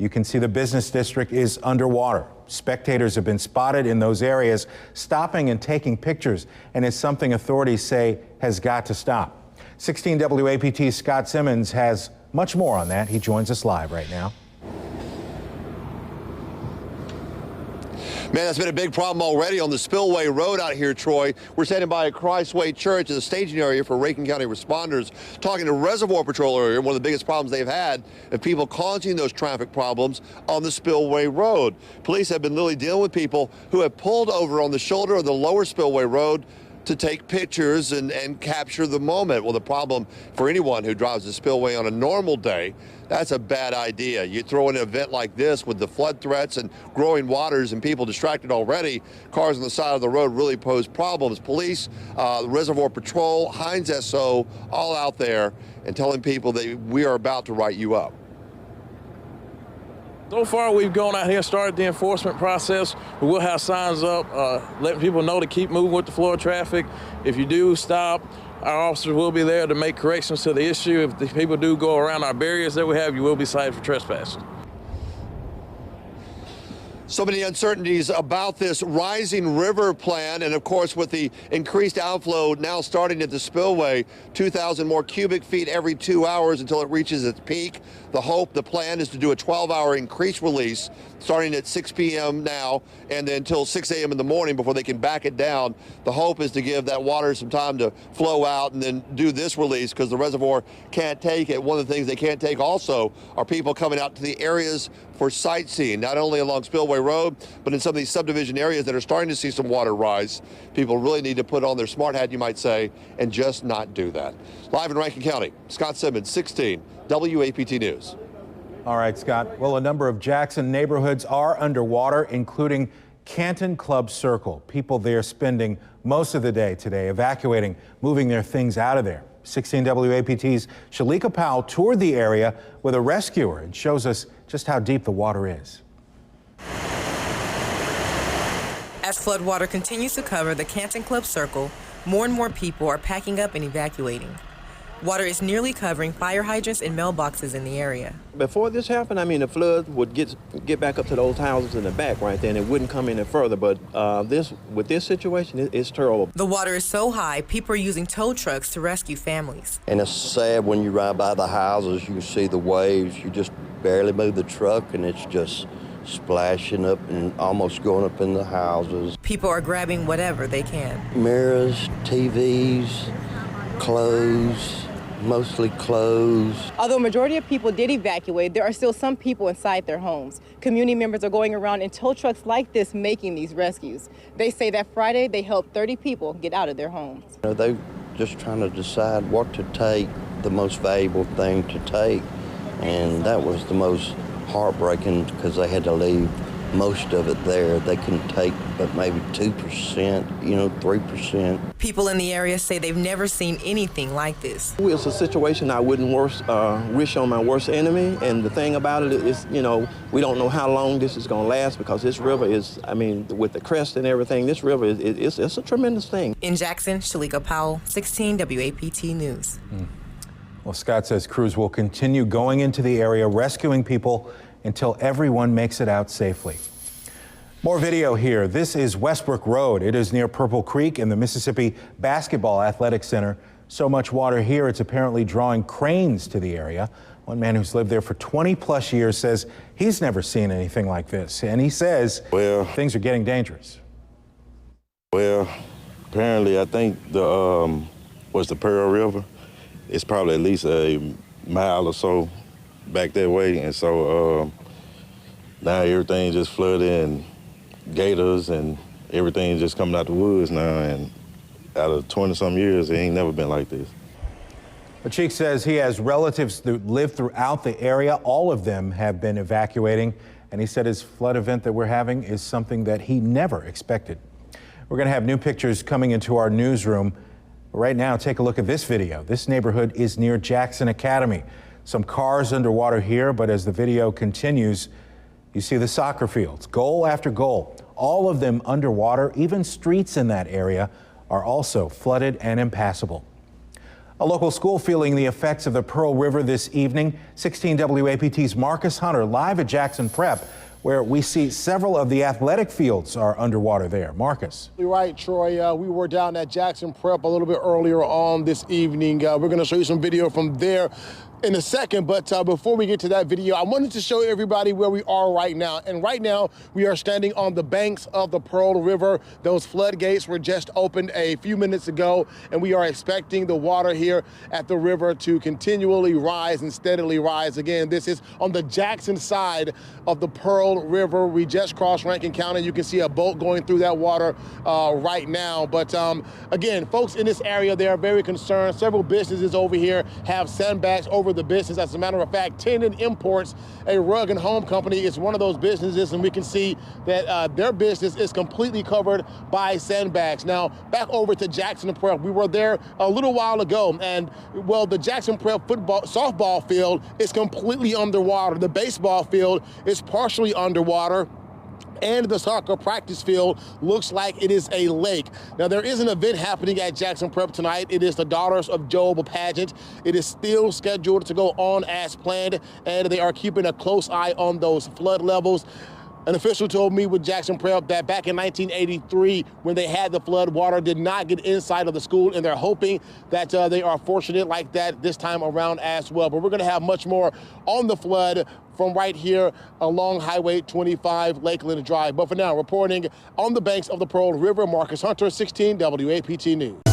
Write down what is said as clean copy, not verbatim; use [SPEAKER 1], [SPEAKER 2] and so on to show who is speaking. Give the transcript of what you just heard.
[SPEAKER 1] You can see the business district is underwater. Spectators have been spotted in those areas, stopping and taking pictures, and it's something authorities say has got to stop. 16 WAPT's Scott Simmons has much more on that. He joins us live right now.
[SPEAKER 2] Man, that's been a big problem already on the Spillway Road out here, Troy. We're standing by at Christ Way Church as a staging area for Rankin County responders, talking to Reservoir Patrol area. One of the biggest problems they've had of people causing those traffic problems on the Spillway Road. Police have been literally dealing with people who have pulled over on the shoulder of the lower Spillway Road to take pictures and capture the moment. Well, the problem for anyone who drives the Spillway on a normal day, that's a bad idea. You throw in an event like this with the flood threats and growing waters and people distracted already, cars on the side of the road really pose problems. Police, the Reservoir Patrol, Heinz SO, all out there and telling people that we are about to write you up.
[SPEAKER 3] So far, we've gone out here, started the enforcement process. We'll have signs up letting people know to keep moving with the flow of traffic. If you do stop, our officers will be there to make corrections to the issue. If the people do go around our barriers that we have, you will be cited for trespassing.
[SPEAKER 2] So many uncertainties about this rising river plan, and of course with the increased outflow now starting at the Spillway, 2,000 more cubic feet every 2 hours until it reaches its peak. The hope, the plan is to do a 12-hour increased release starting at 6 p.m. now and then until 6 a.m. in the morning before they can back it down. The hope is to give that water some time to flow out and then do this release because the reservoir can't take it. One of the things they can't take also are people coming out to the areas for sightseeing, not only along Spillway Road, but in some of these subdivision areas that are starting to see some water rise. People really need to put on their smart hat, you might say, and just not do that. Live in Rankin County, Scott Simmons, 16 WAPT News.
[SPEAKER 1] All right, Scott. Well, a number of Jackson neighborhoods are underwater, including Canton Club Circle. People there spending most of the day today evacuating, moving their things out of there. 16 WAPT's Shalika Powell toured the area with a rescuer and shows us just how deep the water is.
[SPEAKER 4] As floodwater continues to cover the Canton Club Circle, more and more people are packing up and evacuating. Water is nearly covering fire hydrants and mailboxes in the area.
[SPEAKER 5] Before this happened, I mean, the flood would get back up to those houses in the back right there, and it wouldn't come any further. But with this situation, it's terrible.
[SPEAKER 4] The water is so high, people are using tow trucks to rescue families.
[SPEAKER 6] And it's sad when you ride by the houses, you see the waves. You just barely move the truck, and it's just splashing up and almost going up in the houses.
[SPEAKER 4] People are grabbing whatever they can.
[SPEAKER 6] Mirrors, TVs, clothes. Mostly clothes.
[SPEAKER 7] Although a majority of people did evacuate, there are still some people inside their homes. Community members are going around in tow trucks like this making these rescues. They say that Friday they helped 30 people get out of their homes.
[SPEAKER 6] You know, they're just trying to decide what to take, the most valuable thing to take. And that was the most heartbreaking because they had to leave most of it there. They can take but maybe 2%, 3%.
[SPEAKER 4] People in the area say they've never seen anything like this.
[SPEAKER 5] It's a situation I wouldn't wish on my worst enemy. And the thing about it is, we don't know how long this is going to last because this river is, with the crest and everything, this river it's a tremendous thing.
[SPEAKER 4] In Jackson, Shalika Powell, 16 WAPT News.
[SPEAKER 1] Well, Scott says crews will continue going into the area, rescuing people until everyone makes it out safely. More video here. This is Westbrook Road. It is near Purple Creek in the Mississippi Basketball Athletic Center. So much water here, it's apparently drawing cranes to the area. One man who's lived there for 20 plus years says he's never seen anything like this. And he says, things are getting dangerous.
[SPEAKER 8] Well, apparently I think the Pearl River. It's probably at least a mile or so back that way, and so now everything just flooded and gators and everything just coming out the woods now, and out of 20-some years, it ain't never been like this.
[SPEAKER 1] Cheek says he has relatives that live throughout the area. All of them have been evacuating, and he said his flood event that we're having is something that he never expected. We're going to have new pictures coming into our newsroom. Right now, take a look at this video. This neighborhood is near Jackson Academy. Some cars underwater here, but as the video continues, you see the soccer fields, goal after goal, all of them underwater. Even streets in that area are also flooded and impassable. A local school feeling the effects of the Pearl River this evening. 16 WAPT's Marcus Hunter live at Jackson Prep, where we see several of the athletic fields are underwater there. Marcus.
[SPEAKER 9] You're right, Troy. We were down at Jackson Prep a little bit earlier on this evening. We're going to show you some video from there in a second, but before we get to that video, I wanted to show everybody where we are right now. And right now, we are standing on the banks of the Pearl River. Those floodgates were just opened a few minutes ago, and we are expecting the water here at the river to continually rise and steadily rise. Again, this is on the Jackson side of the Pearl River. We just crossed Rankin County. You can see a boat going through that water right now. But again, folks in this area, they are very concerned. Several businesses over here have sandbags over the business. As a matter of fact, Tendon Imports, a rug and home company, is one of those businesses, and we can see that their business is completely covered by sandbags. Now, back over to Jackson Prep. We were there a little while ago, and well, the Jackson Prep softball field is completely underwater. The baseball field is partially underwater, and the soccer practice field looks like it is a lake. Now, there is an event happening at Jackson Prep tonight. It is the Daughters of Job pageant. It is still scheduled to go on as planned, and they are keeping a close eye on those flood levels. An official told me with Jackson Prep that back in 1983, when they had the flood, water did not get inside of the school, and they're hoping that they are fortunate like that this time around as well. But we're going to have much more on the flood from right here along Highway 25, Lakeland Drive. But for now, reporting on the banks of the Pearl River, Marcus Hunter, 16 WAPT News.